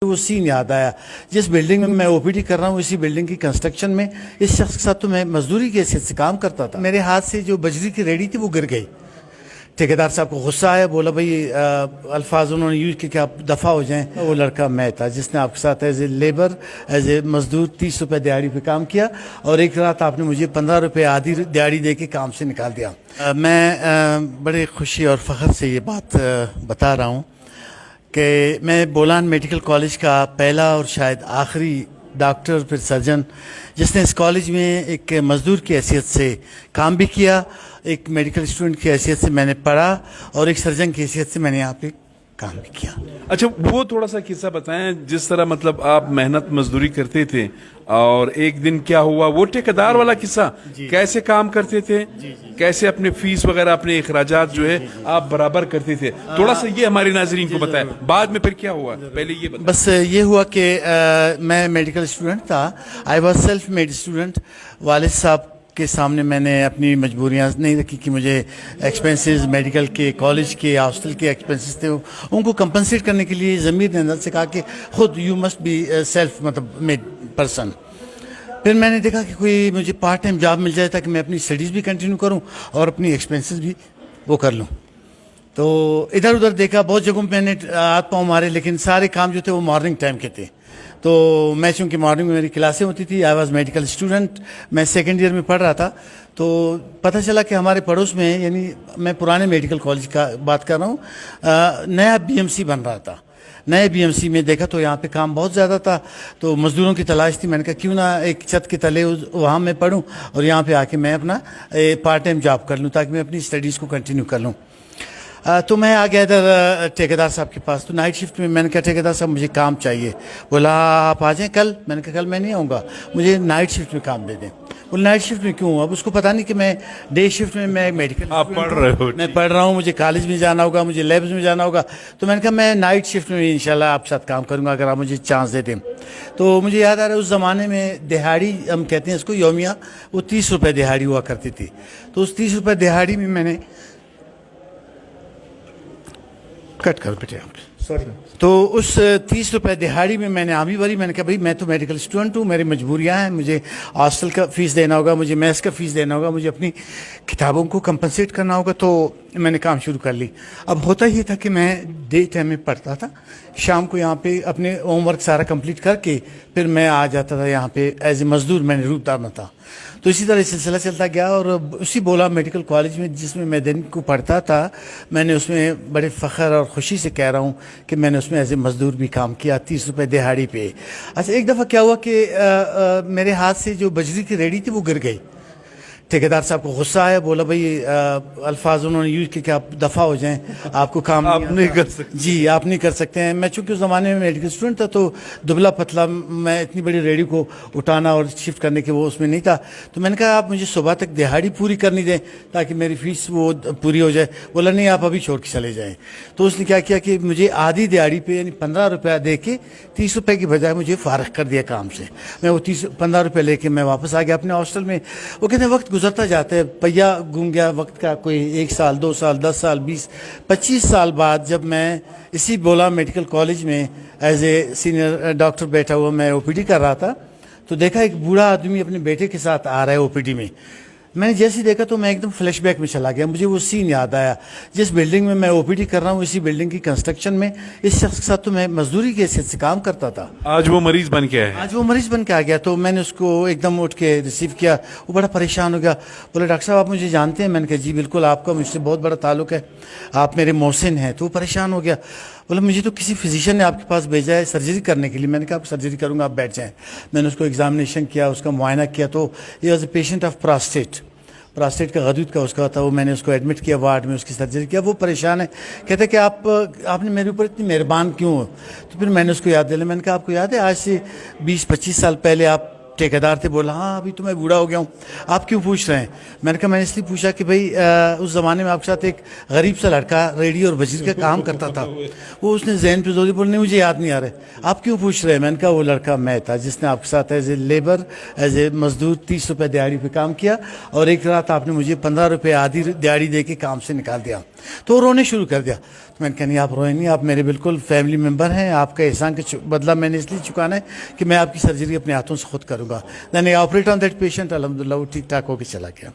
وہ سین یاد آیا جس بلڈنگ میں اوپیڈی کر رہا ہوں اسی بلڈنگ کی کنسٹرکشن میں اس شخص کے ساتھ تو میں مزدوری کی حیثیت سے کام کرتا تھا. میرے ہاتھ سے جو بجری کی ریڑھی تھی وہ گر گئی. ٹھیکیدار صاحب کو غصہ آیا, بولا بھائی الفاظ انہوں نے یوز کیا کہ آپ دفع ہو جائیں. وہ لڑکا میں تھا جس نے آپ کے ساتھ as a labour as a مزدور 30 روپے دیہڑی پہ کام کیا اور ایک رات آپ نے مجھے 15 روپے آدھی دیہڑی دے کے کام سے نکال دیا. میں بڑے خوشی اور فخر سے یہ بات بتا رہا ہوں کہ میں بولان میڈیکل کالج کا پہلا اور شاید آخری ڈاکٹر پھر سرجن جس نے اس کالج میں ایک مزدور کی حیثیت سے کام بھی کیا, ایک میڈیکل اسٹوڈنٹ کی حیثیت سے میں نے پڑھا اور ایک سرجن کی حیثیت سے میں نے یہاں پہ کام بھی کیا. اچھا, وہ تھوڑا سا قصہ بتائیں جس طرح مطلب آپ محنت مزدوری کرتے تھے اور ایک دن کیا ہوا, وہ ٹھیکیدار والا قصہ, کیسے کام کرتے تھے, کیسے اپنے فیس وغیرہ اپنے اخراجات جو ہے آپ برابر کرتے تھے, تھوڑا سا یہ ہمارے ناظرین کو بتائیں. بعد میں پھر کیا ہوا, پہلے یہ بتائیں. بس یہ ہوا کہ میں میڈیکل اسٹوڈنٹ تھا, I was self made student. والد صاحب کے سامنے میں نے اپنی مجبوریاں نہیں رکھی کہ مجھے ایکسپینسز میڈیکل کے کالج کے ہاسٹل کے ایکسپینسز تھے, ان کو کمپنسیٹ کرنے کے لیے ضمیر نے اندر سے کہا کہ خود یو مسٹ بی سیلف مطلب میڈ پرسن. پھر میں نے دیکھا کہ کوئی مجھے پارٹ ٹائم جاب مل جائے تاکہ میں اپنی اسٹڈیز بھی کنٹینیو کروں اور اپنی ایکسپینسز بھی وہ کر لوں. تو ادھر ادھر دیکھا, بہت جگہوں میں نے ہاتھ پاؤں مارے, لیکن سارے کام جو تھے وہ مارننگ ٹائم کے تھے. تو میں چونکہ مارننگ میں میری کلاسیں ہوتی تھی, آئی واز میڈیکل اسٹوڈنٹ, میں سیکنڈ ایئر میں پڑھ رہا تھا. تو پتہ چلا کہ ہمارے پڑوس میں, یعنی میں پرانے میڈیکل کالج کا بات کر رہا ہوں, نیا بی ایم سی بن رہا تھا. نئے بی ایم سی میں دیکھا تو یہاں پہ کام بہت زیادہ تھا, تو مزدوروں کی تلاش تھی. میں نے کہا کیوں نہ ایک چھت کے تلے وہاں میں پڑھوں اور یہاں پہ آ کے میں اپنا پارٹ ٹائم جاب کر لوں تاکہ میں اپنی اسٹڈیز کو کنٹینیو کر لوں. تو میں آ گیا ادھر ٹھیکیدار صاحب کے پاس. تو نائٹ شفٹ میں نے کہا ٹھیکیدار صاحب مجھے کام چاہیے. بولا آپ آ جائیں کل. میں نے کہا کل میں نہیں آؤں گا, مجھے نائٹ شفٹ میں کام دے دیں. بولا نائٹ شفٹ میں کیوں؟ اب اس کو پتا نہیں کہ میں ڈے شفٹ میں میڈیکل آپ پڑھ رہے ہو, میں پڑھ رہا ہوں, مجھے کالج میں جانا ہوگا, مجھے لیبز میں جانا ہوگا. تو میں نے کہا میں نائٹ شفٹ میں انشاءاللہ آپ کے ساتھ کام کروں گا اگر آپ مجھے چانس دے دیں. تو مجھے یاد آ رہا ہے اس زمانے میں دیہاڑی ہم کہتے ہیں اس کو یومیہ, وہ 30 روپے دیہاڑی ہوا کرتی تھی. تو اس 30 روپے دیہاڑی میں نے کٹ کر بیٹے آپ سوری. تو اس 30 روپے دہاڑی میں نے عامی بھری. میں نے کہا بھائی میں تو میڈیکل اسٹوڈنٹ ہوں, میری مجبوریاں ہیں, مجھے ہاسٹل کا فیس دینا ہوگا, مجھے میس کا فیس دینا ہوگا, مجھے اپنی کتابوں کو کمپنسیٹ کرنا ہوگا. تو میں نے کام شروع کر لی. اب ہوتا یہ تھا کہ میں ڈے ٹائم میں پڑھتا تھا, شام کو یہاں پہ اپنے ہوم ورک سارا کمپلیٹ کر کے پھر میں آ جاتا تھا یہاں پہ ایز اے مزدور. میں نے روپ دارنا تھا. تو اسی طرح سلسلہ چلتا گیا اور اسی بولا میڈیکل کالج میں جس میں میں دن کو پڑھتا تھا, میں نے اس میں بڑے فخر اور خوشی سے کہہ رہا ہوں کہ میں نے اس میں ایز اے مزدور بھی کام کیا 30 روپے دہاڑی پہ. اچھا, ایک دفعہ کیا ہوا کہ میرے ہاتھ سے جو بجری کی ریڑھی تھی وہ گر گئی. ٹھیکیدار صاحب کو غصہ آیا, بولا بھائی الفاظ انہوں نے یوز کیا کہ آپ دفع ہو جائیں, آپ کو کام آپ نہیں کر سکتے. جی آپ نہیں کر سکتے ہیں. میں چونکہ اس زمانے میں میڈیکل اسٹوڈنٹ تھا تو دبلا پتلا, میں اتنی بڑی ریڑھی کو اٹھانا اور شفٹ کرنے کے وہ اس میں نہیں تھا. تو میں نے کہا آپ مجھے صبح تک دہاڑی پوری کرنی دیں تاکہ میری فیس وہ پوری ہو جائے. بولا نہیں آپ ابھی چھوڑ کے چلے جائیں. تو اس نے کیا کیا کہ مجھے آدھی دہاڑی پہ یعنی 15 روپیہ دے کے 30 روپے کی بجائے مجھے فارغ کر دیا کام سے. میں وہ 15 روپے لے کے میں واپس آ گیا اپنے ہاسٹل میں. وہ کہتے ہیں وقت گزرتا جاتا ہے, پہیا گھوم گیا وقت کا. کوئی 1 سال 2 سال 10 سال 20 25 سال بعد جب میں اسی بولا میڈیکل کالج میں ایز اے سینئر ڈاکٹر بیٹھا ہوا میں او پی ڈی کر رہا تھا, تو دیکھا ایک بوڑھا آدمی اپنے بیٹے کے ساتھ آ رہا ہے او پی ڈی میں. میں نے جیسے دیکھا تو میں ایک دم فلیش بیک میں چلا گیا. مجھے وہ سین یاد آیا جس بلڈنگ میں میں او پی ڈی کر رہا ہوں اسی بلڈنگ کی کنسٹرکشن میں اس شخص کے ساتھ تو میں مزدوری کی حیثیت سے کام کرتا تھا. آج وہ مریض بن کے آئے, آج وہ مریض بن کے آ گیا. تو میں نے اس کو ایک دم اٹھ کے ریسیو کیا. وہ بڑا پریشان ہو گیا, بولے ڈاکٹر صاحب آپ مجھے جانتے ہیں؟ میں نے کہا جی بالکل, آپ کا مجھ سے بہت بڑا تعلق ہے, آپ میرے محسن ہیں. تو وہ پریشان ہو گیا, بولا مجھے تو کسی فزیشین نے آپ کے پاس بھیجا ہے سرجری کرنے کے لیے. میں نے کہا آپ سرجری کروں گا, آپ بیٹھ جائیں. میں نے اس کو ایگزامینیشن کیا, اس کا معائنہ کیا. تو یہ was a patient of prostate کا غدود کا اس کا تھا. وہ میں نے اس کو ایڈمٹ کیا وارڈ میں, اس کی سرجری کیا. وہ پریشان ہے, کہتے کہ آپ نے میرے اوپر اتنی مہربان کیوں ہو. تو پھر میں نے اس کو یاد دلایا. میں نے کہا آپ کو یاد ہے آج سے 20-25 سال پہلے آپ ٹھیکیدار تھے؟ بولا ہاں ابھی تو میں بوڑھا ہو گیا ہوں. آپ کیوں پوچھ رہے ہیں؟ میں نے کہا میں نے اس لیے پوچھا کہ بھائی اس زمانے میں آپ کے ساتھ ایک غریب سا لڑکا ریڈی اور بجری کا کام کرتا تھا. وہ اس نے ذہن پہ زور دیا, بولنے مجھے یاد نہیں آ رہا. آپ کیوں پوچھ رہے ہیں؟ میں نے کہا وہ لڑکا میں تھا جس نے آپ کے ساتھ as a labour as a مزدور 30 روپے دیہڑی پہ کام کیا اور ایک رات آپ نے مجھے 15 روپے آدھی دیہڑی دے کے کام سے نکال دیا. تو وہ رونے شروع کر دیا. تو میں نے کہا نہیں آپ روئیں نہیں, آپ میرے بالکل فیملی ممبر ہیں, آپ کا احسان کا بدلہ میں نے اس لیے چکانا ہے کہ میں آپ کی سرجری اپنے ہاتھوں سے خود کروں گا. دین آئی آپریٹ آن دیٹ پیشنٹ, الحمدللہ وہ ٹھیک ٹھاک ہو کے چلا گیا.